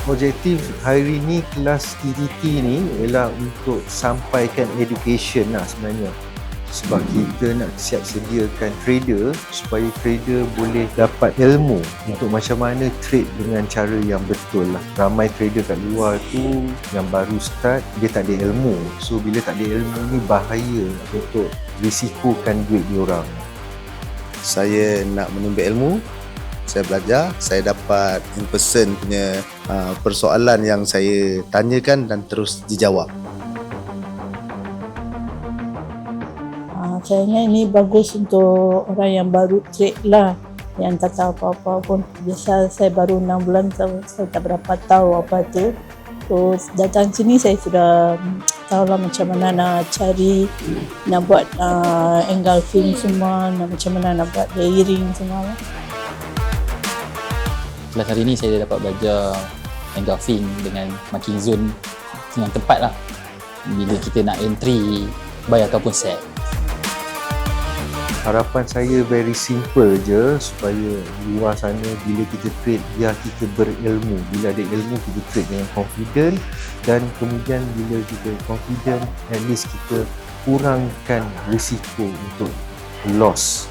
Objektif hari ni kelas TTT ni ialah untuk sampaikan education lah sebenarnya. Sebab kita nak siap sediakan trader supaya trader boleh dapat ilmu untuk macam mana trade dengan cara yang betul lah. Ramai trader kat luar tu yang baru start, dia tak ada ilmu. So bila tak ada ilmu ni bahaya untuk risikokan duit diorang. Saya nak menimba ilmu, saya belajar, saya dapat in person punya persoalan yang saya tanyakan dan terus dijawab. Saya ingat ini bagus untuk orang yang baru trade lah, yang tak tahu apa-apa pun. Biasa saya baru 6 bulan, saya tak berapa tahu apa tu. So datang sini saya sudah tahu lah macam mana nak cari, nak buat engulfing semua, macam mana nak buat layering semua. Kelas hari ni saya dapat belajar engulfing dengan marking zone dengan tepat lah. Bila kita nak entry, buy ataupun sell. Harapan saya very simple je, supaya luar sana bila kita trade, biar kita berilmu. Bila ada ilmu, kita trade dengan confident, dan kemudian bila kita confident, at least kita kurangkan risiko untuk loss.